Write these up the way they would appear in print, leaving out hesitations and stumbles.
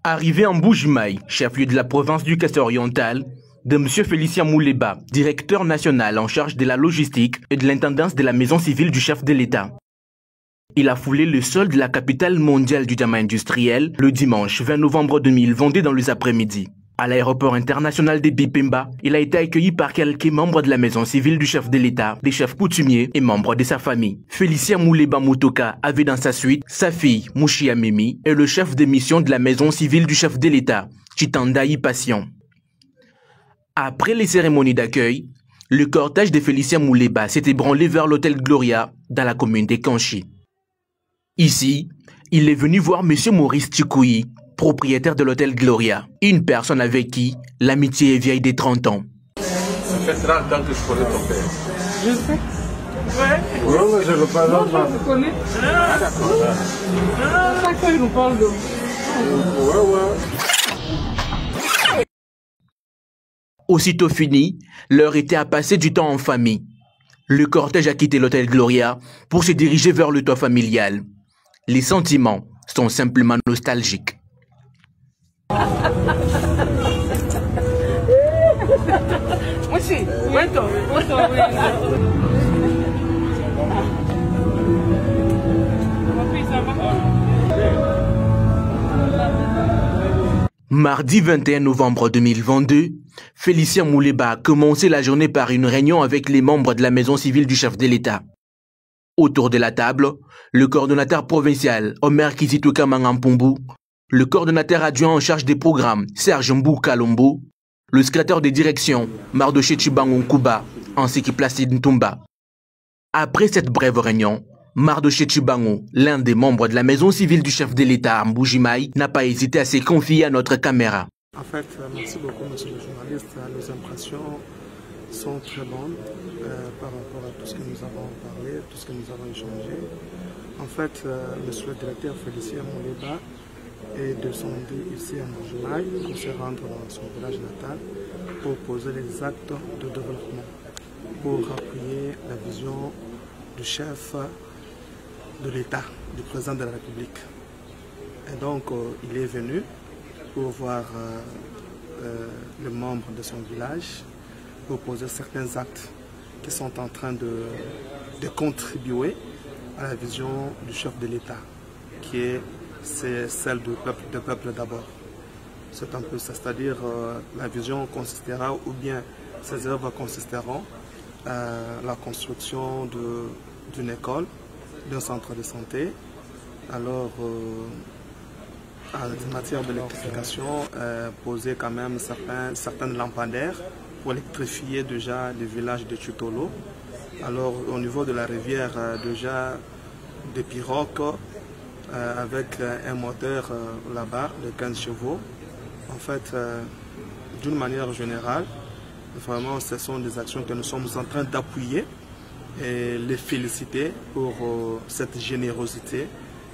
Arrivé en Mbuji-Mayi, chef-lieu de la province du Kassai-Oriental, de M. Félicien Mouleba, directeur national en charge de la logistique et de l'intendance de la maison civile du chef de l'État. Il a foulé le sol de la capitale mondiale du diamant industriel le dimanche 20 novembre 2022 dans les après-midi. À l'aéroport international de Bipemba, il a été accueilli par quelques membres de la maison civile du chef de l'État, des chefs coutumiers et membres de sa famille. Félicien Mouleba Mutoka avait dans sa suite sa fille, Mouchia Mimi, et le chef de mission de la maison civile du chef de l'État, Chitandaï Passion. Après les cérémonies d'accueil, le cortège de Félicien Mouleba s'est ébranlé vers l'hôtel Gloria dans la commune de Kanchi. Ici, il est venu voir M. Maurice Tchikoui, propriétaire de l'hôtel Gloria, une personne avec qui l'amitié est vieille des 30 ans. Ça fait 30 ans que je connais ton père. Je sais. Ouais. Oui, mais je ne veux pas l'entendre. Je connais. Ah, d'accord. Chaque fois, il nous parle de... Ouais. Aussitôt fini, l'heure était à passer du temps en famille. Le cortège a quitté l'hôtel Gloria pour se diriger vers le toit familial. Les sentiments sont simplement nostalgiques. Mardi 21 novembre 2022, Félicien Mouleba a commencé la journée par une réunion avec les membres de la maison civile du chef de l'État. Autour de la table, le coordonnateur provincial Omer Kizituka Mangampumbu, le coordonnateur adjoint en charge des programmes Serge Mbou Kalombo, le secrétaire de direction Mardoché Chibangon Kuba, ainsi que Placide Ntumba. Après cette brève réunion, Mardoché Chibango, l'un des membres de la maison civile du chef de l'État à Mbuji-Mayi, n'a pas hésité à se confier à notre caméra. En fait, merci beaucoup, monsieur le journaliste. Nos impressions sont très bonnes par rapport à tout ce que nous avons parlé, tout ce que nous avons échangé. En fait, monsieur le directeur Félicien Mouleba est descendu ici à Mbuji-Mayi pour se rendre dans son village natal pour poser les actes de développement, pour appuyer la vision du chef de l'État, du président de la République. Et donc, il est venu pour voir les membres de son village, pour poser certains actes qui sont en train de contribuer à la vision du chef de l'État, qui est celle du peuple d'abord. C'est un peu ça, c'est-à-dire la vision consistera, ou bien ces œuvres consisteront à la construction d'une école, d'un centre de santé. Alors, en matière d'électrification, poser quand même certaines lampadaires pour électrifier déjà le village de Chutolo. Alors, au niveau de la rivière, déjà des pirogues avec un moteur là-bas de 15 chevaux. En fait, d'une manière générale, vraiment, ce sont des actions que nous sommes en train d'appuyer et les féliciter pour cette générosité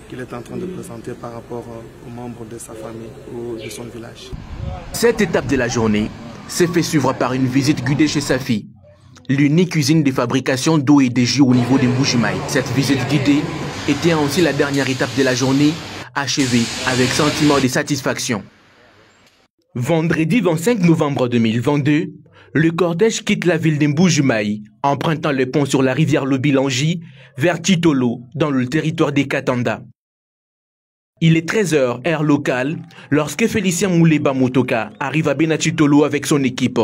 qu'il est en train de présenter par rapport aux membres de sa famille ou de son village. Cette étape de la journée s'est fait suivre par une visite guidée chez sa fille, l'unique usine de fabrication d'eau et de jus au niveau de Mbuji-Mayi. Cette visite guidée était aussi la dernière étape de la journée, achevée avec sentiment de satisfaction. Vendredi 25 novembre 2022, le cortège quitte la ville de Mbuji-Mayi, empruntant le pont sur la rivière Lobilangi vers Titolo, dans le territoire des Katanda. Il est 13h, heure locale, lorsque Félicien Mouleba Mutoka arrive à Benatitolo avec son équipe.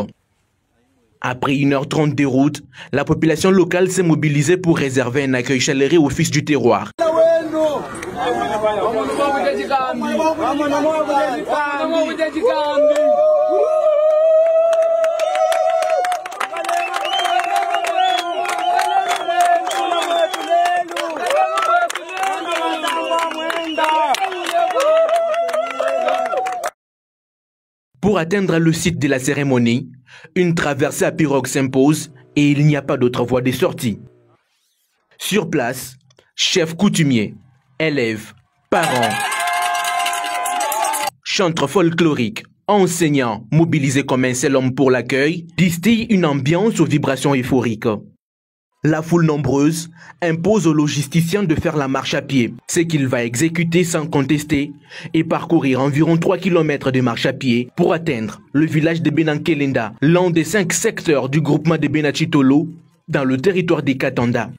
Après 1h30 de route, la population locale s'est mobilisée pour réserver un accueil chaleureux au fils du terroir. Pour atteindre le site de la cérémonie, une traversée à pirogue s'impose et il n'y a pas d'autre voie de sortie. Sur place, chefs coutumiers, élèves, parents, chantres folkloriques, enseignants mobilisés comme un seul homme pour l'accueil, distillent une ambiance aux vibrations euphoriques. La foule nombreuse impose au logisticien de faire la marche à pied, ce qu'il va exécuter sans contester et parcourir environ 3 km de marche à pied pour atteindre le village de Benankelenda, l'un des 5 secteurs du groupement de Benachitolo dans le territoire des Katanda.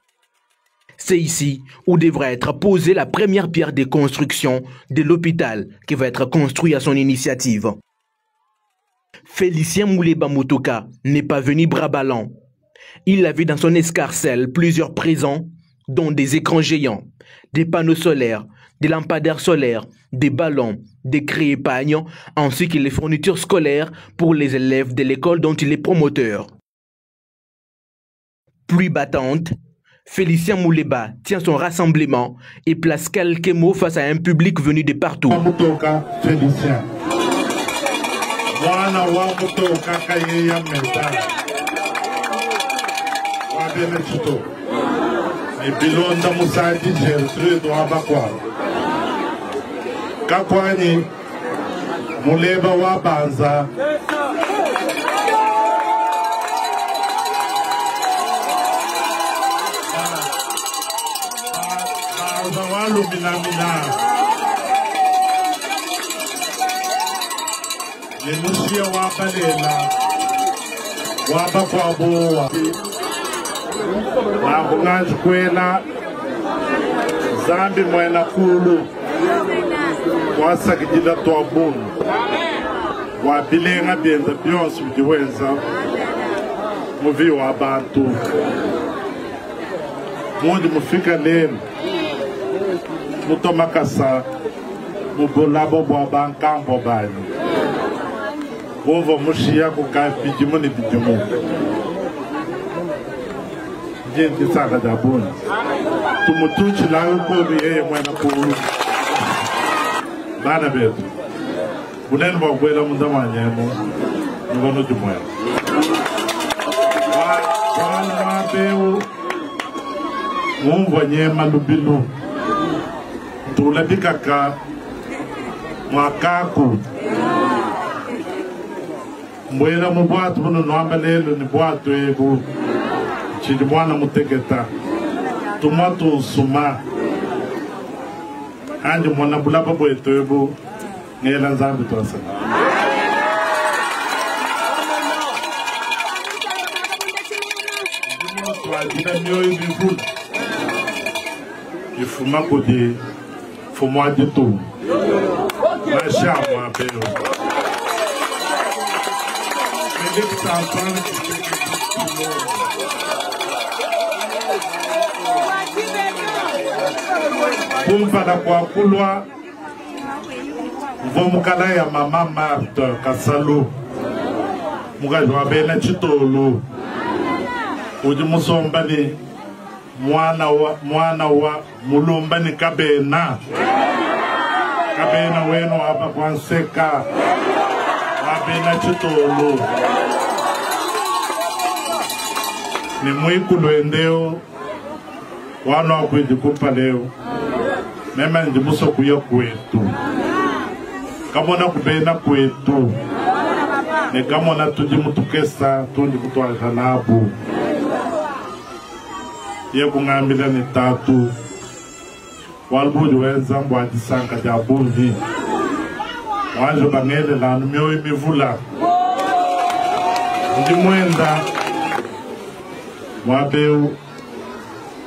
C'est ici où devra être posée la première pierre de construction de l'hôpital qui va être construit à son initiative. Félicien Mouleba Motoka n'est pas venu bras ballants. Il avait dans son escarcelle plusieurs présents, dont des écrans géants, des panneaux solaires, des lampadaires solaires, des ballons, des crayons-épagnes, ainsi que les fournitures scolaires pour les élèves de l'école dont il est promoteur. Pluie battante, Félicien Mouleba tient son rassemblement et place quelques mots face à un public venu de partout. Félicien. Wana wa Motoka kayeya meta. Wa Benachito. E bilonda musadi Gertrude wa bakwa. Kakwani Muleba wa Banza. Banza wa Lumina. Yenusia wapalela wapa kwa boa na kunganji kwela zambi mwena kulu wasa kijila toa bunu wabilenga bienza bionsu bidiwenza muvi wa bantu mundi mufika lenu mutomakasa mubulabo bwa bankambo bani Bovo mushia kuka pijimu ni pijimu. Gente saga da buna. Tumutuchi lawe kodi yeye mwena kuru. Bana betu. Buneni mwagwela mundama nyemo. Ngono jumwela. Wana mabeu. Mumva nyema lubilu. Tulabikaka. Mwakaku. Mwera mubwatu bunu nwamba lelo ni bwatu egu chidi mwana mutegeta tumatu suma anje mwana bulaba bwetu egu ngela nzambi twasa twajina myoyo bifulu ifuma kudi fumwa jitu masha mwapeo Kumpada kwa kulwa Mvomukala ya mama Marthe Kasalu Mugaji wa Benachitolo Uji musombani Mwana wa Mulumbani kabena Kabena wenu hapa kwa nseka Benachitolo ni mwikulu endeo wana wakwejikupa leo mema njimuso kuya kwetu kamona kubena kwetu ni kamona tujimutukesa tundi kutuwa janabu ye kungambila ni tatu walbuji wenza mbwa jisanka jabuvi wanjo bangele lanu mioyo imivula njimwenda mwabeu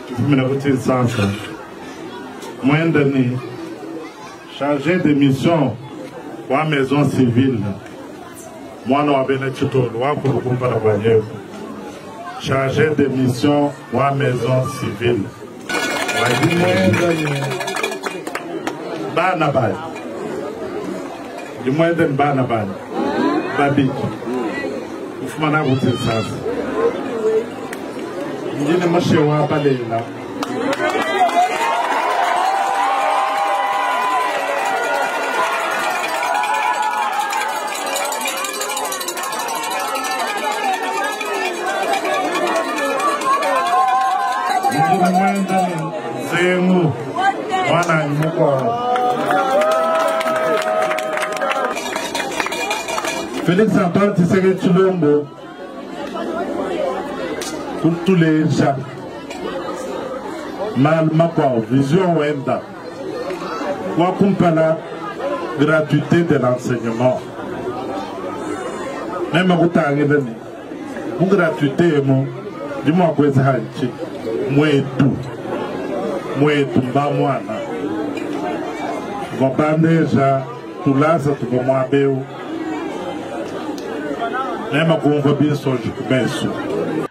kifumina kuti sansa mwenda ni chargé de mission wa maison civile mwana wa Benachitolo wakulukumpala kwa nyevu chargé de mission wa maison civile wajimwenda ni bana baya jimwenda ni bana bana babiki ufumana kuti sansa njine mashe wa balela njine mwenda ni zengu wana nyumukwa Félix Antoine Tshisekedi Tshilombo Kutuleja Malma kwa vision wenda. Kwa kumpala gratuité de l'enseignement. Même kutangile ni. Mu gratuité mo dis-moi quoi ça hanchi. Mwetu mba mwana. Vabandeja tulaza tubomwabeu. Même qu'on bien songe kubesu.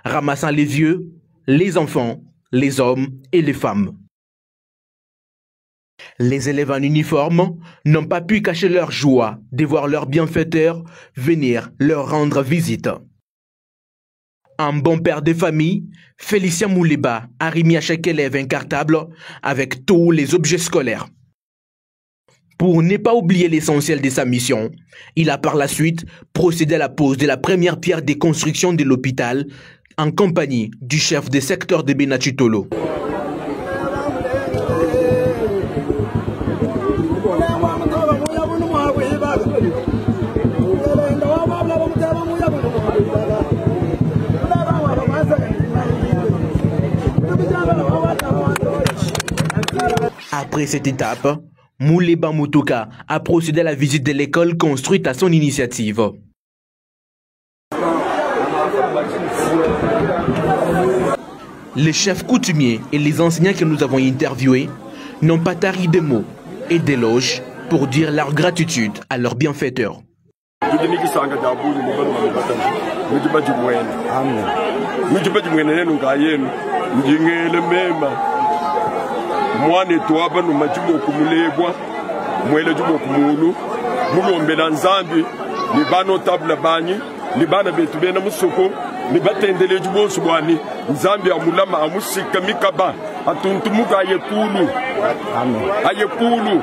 Ramassant les vieux, les enfants, les hommes et les femmes. Les élèves en uniforme n'ont pas pu cacher leur joie de voir leur bienfaiteur venir leur rendre visite. Un bon père de famille, Félicien Mouleba a remis à chaque élève un cartable avec tous les objets scolaires. Pour ne pas oublier l'essentiel de sa mission, il a par la suite procédé à la pose de la première pierre de construction de l'hôpital en compagnie du chef de secteur de Benachitolo. Après cette étape, Mouleba Mutuka a procédé à la visite de l'école construite à son initiative. Les chefs coutumiers et les enseignants que nous avons interviewés n'ont pas tari de mots et d'éloges pour dire leur gratitude à leurs bienfaiteurs. Mwane toaba no majibo kumulebwa mwele jubo kumulu mulombela nzambi ni bano tabla banyi ni bana betu bena musoko ni batendele jubo subwani nzambi amulama amusika mikaba atuntumuka ayekulu ayekulu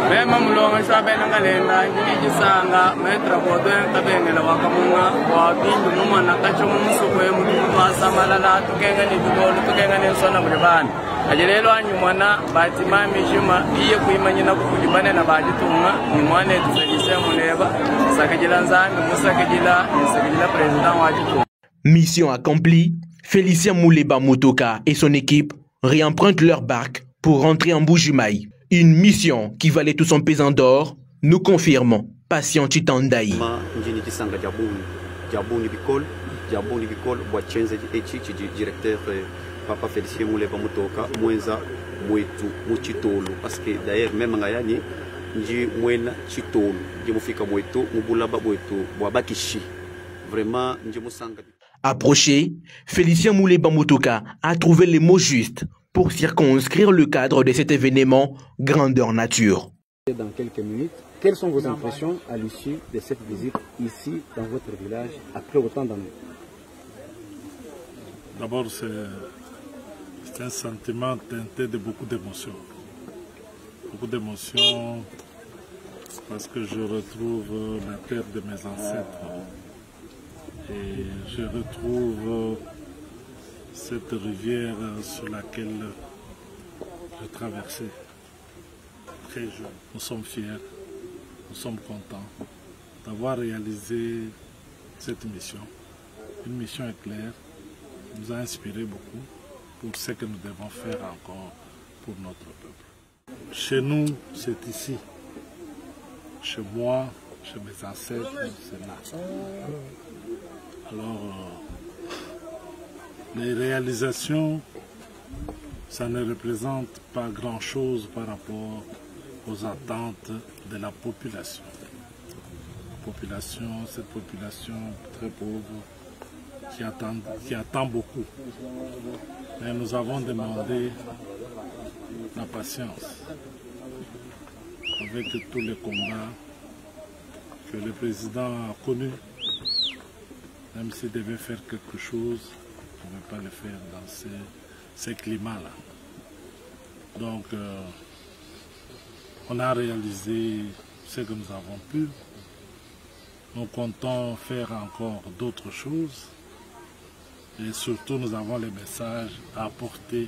Mema mulonga shabena ngalenda njijisanga metra bodo kabengela wakamunga wa bindu muma nakacho musuko ye mutubasa malala tukenga ni bidolo tukenga ni sona mulibani ajelelo anyumwana batima mijima iye kuimanyina kulibane na bajitunga ni mwane tufejise muleba sakajila nzangi musakajila sakajila president wajitunga. Mission accomplie, Félicien Mouleba Mutuka et son équipe réempruntent leur barque pour rentrer en Bujumaï. Une mission qui valait tout son pesant d'or, nous confirmons Patient Chitandaï. Directeur Papa Félicien Mouleba Mutuka, Mwenza Mwetu Muchitolo, parce que d'ailleurs même Ngayani, Nji Mwena Chitolo, Njimufika Mwetu, Mubulaba Mwetu, Wabakishi. Vraiment, Njimusanga. Approché, Félicien Mouleba Mutuka a trouvé les mots justes pour circonscrire le cadre de cet événement grandeur nature. Dans quelques minutes, quelles sont vos impressions à l'issue de cette visite ici dans votre village après autant d'années? D'abord, c'est un sentiment teinté de beaucoup d'émotions. Beaucoup d'émotions parce que je retrouve la terre de mes ancêtres et je retrouve cette rivière sur laquelle je traversais très jeune. Nous sommes fiers, nous sommes contents d'avoir réalisé cette mission. Une mission éclair nous a inspiré beaucoup pour ce que nous devons faire encore pour notre peuple. Chez nous, c'est ici. Chez moi, chez mes ancêtres, c'est là. Alors, les réalisations, ça ne représente pas grand-chose par rapport aux attentes de la population. Cette population très pauvre qui attend beaucoup. Mais nous avons demandé la patience avec tous les combats que le président a connus. Même s'il devait faire quelque chose, on ne pouvait pas le faire dans ces climats-là. Donc, on a réalisé ce que nous avons pu. Nous comptons faire encore d'autres choses. Et surtout, nous avons les messages à apporter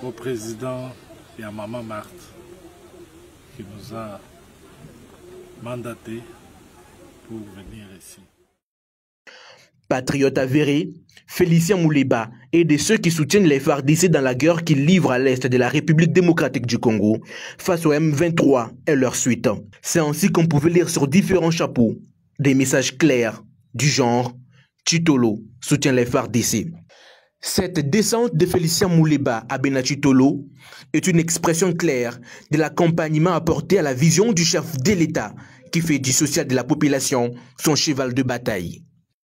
au président et à Maman Marthe, qui nous a mandatés pour venir ici. Patriote avéré, Félicien Mouléba est de ceux qui soutiennent les FARDC dans la guerre qu'ils livrent à l'est de la République démocratique du Congo face au M23 et leur suite. C'est ainsi qu'on pouvait lire sur différents chapeaux des messages clairs du genre « Chitolo soutient les FARDC ». Cette descente de Félicien Mouléba à Benachitolo est une expression claire de l'accompagnement apporté à la vision du chef de l'État qui fait du social de la population son cheval de bataille.